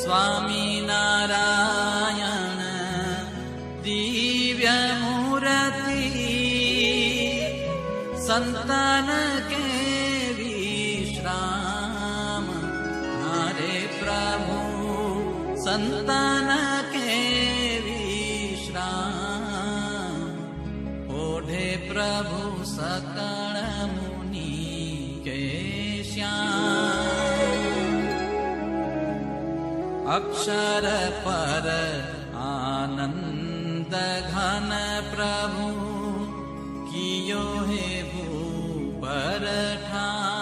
स्वामी नारायण दिव्य मूर्ति संतन के विश्राम हरे प्रभु संतन के विश्राम ओढ़े प्रभु सकल मुनि के श्याम अक्षर पर आनंद घन प्रभु कियो हे भूपर ठाम